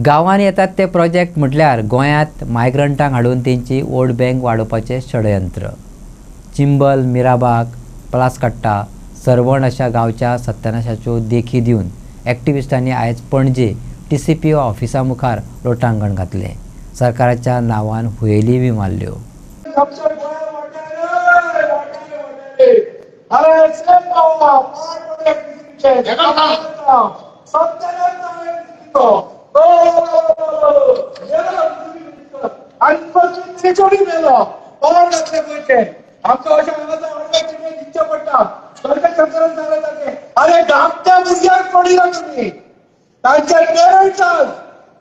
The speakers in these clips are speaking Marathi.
गांवांत येतात ते प्रोजेक्ट म्हटल्यार गोंयांत मायग्रंटांक हाडून तेंची वोट बँक वाडोवपाचें षडयंत्र. चिंबल, मिराबाग, पलासकट्टा, सरवण अशा गांवच्या सत्यानाशाच्यो देखी दिवन एक्टिविस्टांनी आयज पणजे TCPO ऑफिसा मुखार लोटांगण घातलें. सरकाराच्या नांवान हुयेली बी मारल्यो. अरे धाकट्या भुरग्यांक पडिला तुम्ही तांच्या पेरंट्सांक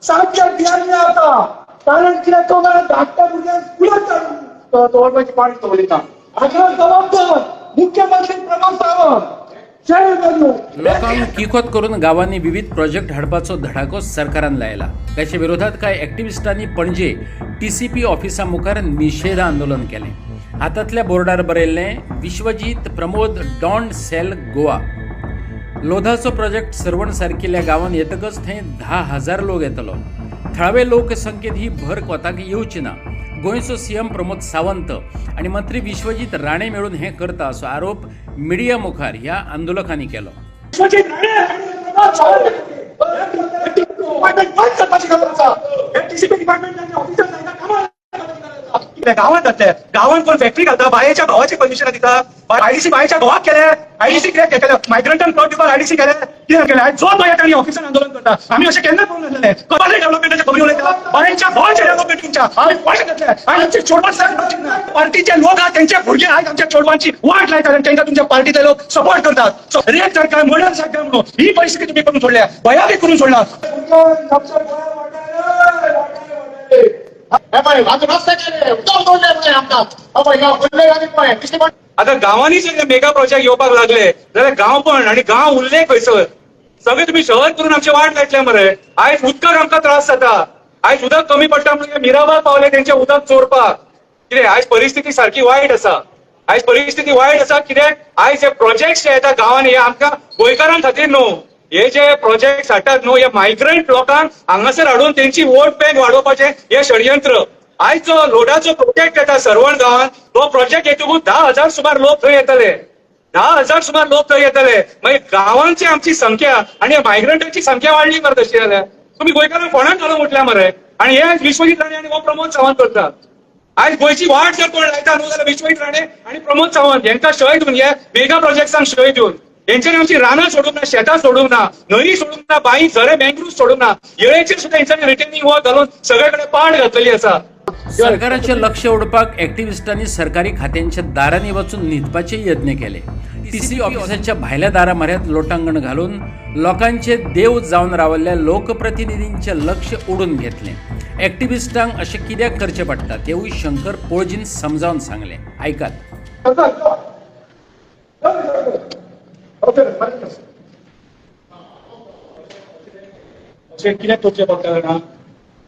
सारक्या भियाल्ले आता कारण कित्याक तो मला धाकट्या भुरग्यांक स्कुलांत दवरपाची पाळी दवरिता. हाका जबाबदार मुख्यमंत्री प्रमोद सावंत. लोकांक किकोत करून गावांनी विविध प्रोजेक्ट हाडपाचो धडाको सरकारान लायला. त्याच्या विरोधात कांय एक्टिविस्टांनी पणजे TCP ऑफिसा मुखार निषेध आंदोलन केलें. हातांतल्या बोर्डार बरयल्लें विश्वजीत प्रमोद डोंट सेल गोवा. लोधाचो प्रोजेक्ट सरवण सारकिल्ल्या गांवांत येतकच थंय 10,000 लोक येतलो. थळावे लोकसंख्येत ही भर कोताक येवची ना. गोंयचो CM प्रमोद सावंत आनी मंत्री विश्वजीत राणे मेळून हें करता असो आरोप मिडिया मुखार ह्या आंदोलकांनी केलो. गावात पण फॅक्टरी घालता बायेच्या भावाची परमिशन दिता. IDC बायेच्या भावाक केले. IDC कित्याक केले? मायग्रंटांक प्लॉट दिवपाक IDC केले. कित्याक केले? जो तो येता आनी ऑफिसान आंदोलन करता. आमी अशें केन्ना करूं नासलें. कबाले डेव्हलपमेंटाच्या खबरी उलयता. बायेच्या भावाच्या डेव्हलपमेंटच्या आमी पयशे घेतले आनी आमचे चोडवां पार्टीचे लोक आहा तेंचे भुरगे आयज आमच्या चोडवांची वाट लायतात आनी तांकां तुमच्या पार्टीचे लोक सपोर्ट करतात. रेप सरकार मर्डर सरकार म्हणून ही परिस्थिती तुम्ही करून सोडल्या. भयावी करून सोडला. आता गावांनी जे मेगा प्रोजेक्ट येवपाक लागले जाल्यार गांव पण आणि गांव उरले खंयसर सगळे तुम्ही शहर करून आमचे वाट लायतले मरे. आयज उदकाक आमकां त्रास जाता. आयज उदक कमी पडटा म्हणजे मिराबाग पावले तेंचे उदक चोरपाक. कितें आयज परिस्थिती सारकी वायट आसा. आयज परिस्थिती वायट आसा कित्याक आयज जे प्रोजेक्ट जे येता गांवांनी हे आमकां गोंयकारां खातीर न्हू. हे जे प्रोजेक्ट हाडटात न्हू हे मायग्रंट लोकांक हांगासर हाडून तेंची वोट बँक वाडोवपाचें हे षडयंत्र. आयज जो लोडाचो प्रोजेक्ट येता सरवण गांवांत तो प्रोजेक्ट येतकूच 10,000 सुमार लोक थंय येतले. 10,000 सुमार लोक थंय येतले. मागीर गांवांची आमची संख्या आनी मायग्रंटांची संख्या वाडली मरे तशी जाल्यार तुम्ही गोंयकारांक कोणाक घालूंक म्हटल्या मरे. आनी हे विश्वजीत राणे आनी हो प्रमोद सावंत करतात. आयज गोंयची वाट जर कोण लायता न्हू जाल्यार विश्वजीत राणे आनी प्रमोद सावंत हेंकां शय दिवन हे मेगा प्रोजेक्ट्सांक शय दिवन हेंच्यांनी आमची रानां सोडूंक ना, शेतां सोडूंक ना, न्हंय सोडूंक ना, बांय झरे मँग्रुव्ह सोडूंक ना. येळेचेर सुद्दां हेंच्यांनी रिटेनिंग वॉल घालून सगळे कडेन पाड घातलेली आसा. सरकाराचे लक्ष ओडपाक एक्टिविस्टांनी सरकारी खात्यांच्या दारांनी वचून न्हिदपाचे यत्न केले. TC ऑफिसाच्या भायल्या दारा म्हऱ्यांत लोटांगण घालून लोकांचे देव जावन रावल्ल्या लोकप्रतिनिधींचे लक्ष ओडून घेतले. एक्टिविस्टांक अशें कित्याक करचें पडटा तेवूय शंकर पोळजीन समजावन सांगलें. आयकात. कित्याक करचें पडटा जाणा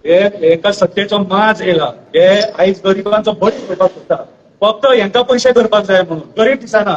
एका सत्तेचो माज येयला. हे आयज गरिबांचो बळी घेवपाक सोदता. फक्त हेंका पयशे करपाक जाय म्हणून गरीब दिसना.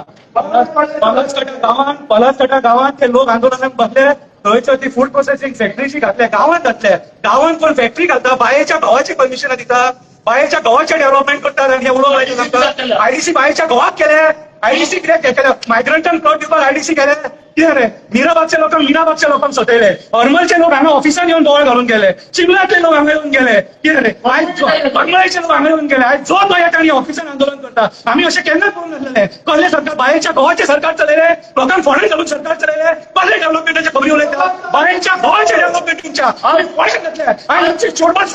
पलासकट्टा गांवांत ते लोक आंदोलनाक बसले. थंयसर ती फूड प्रोसेसिंग फॅक्टरीची घातल्या गांवांत घातल्या. गांवांत पण फॅक्टरी घालता बायेच्या भावाची परमिशन दिता. बायेच्या गांवाचे डेव्हलपमेंट करतात आनी हे उडोवंक लायतात. IDC बायेच्या गांवाक केले. IDC कित्याक केले? मायग्रंटांक प्लॉट दिवपाक IDC केले. कितें रे मिराबागच्या लोकांक सतयले. हरमलचे लोक हांगा ऑफिसान येवन दोळे घालून गेले. चिंबलातले लोक हांगा येवन गेले. कितें रे आयज बंगळाचे लोक हांगा येवन गेले. आयज जो तो येता आनी ऑफिसान आंदोलन करता. आमी अशें केन्ना करूंक नासलें. कसले सरकार बायेच्या गांवाचे सरकार चलयले. लोकांक फोंड्यान घालून सरकार चलयले. कसले डेव्हलपमेंटाचे खबरी उलयता. बायेच्या गांवाच्या डेव्हलपमेंटच्या आमी पयशे घेतले आनी आमची चोडवां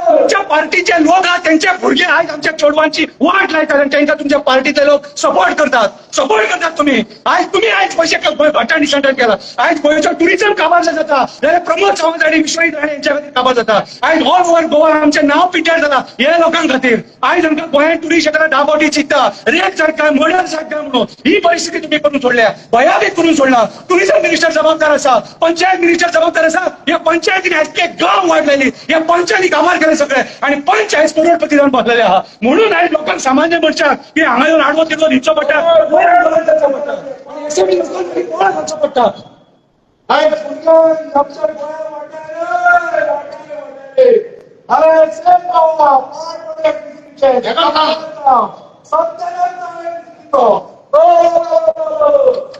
तुमच्या पार्टीचे लोक आहा तेंचे भुरगे आयज आमच्या चोडवांची वाट लायतात आनी तांकां तुमच्या पार्टीचे लोक सपोर्ट करतात तुम्ही. आयज पयशे भटांनी सेंटर केला. आयज गोंयचो टुरिझम काबार जाता जाल्यार प्रमोद सावंत आनी विश्वजीत राणे यांच्या खातीर काबार जाता. आयज ऑल ओव्हर गोवा आमचें नांव पिड्ड्यार जाला हे लोकांक खातीर. आयज आमकां गोंयांत टुरिस्ट येताना डाबोटी चित्ता. रेप सरकार मर्डर सरकार म्हणून ही परिस्थिती तुम्ही करून सोडल्या. भयावीक करून सोडला. टुरिझम मिनिस्टर जबाबदार आसा. पंचायत मिनिस्टर जबाबदार आसा. हे पंचायतीन आयज गांव वाडलेली. हे पंचायती काबार केले सगळे आनी 45 करोडपती जावन बसलेले आहा. म्हणून आयज लोकांक सामान्य मनशाक की हांगा येवन आडवो तितलो न्हिदचो पडटा. पडटा. सेम गावाला, काय project दिसतोय? सत्य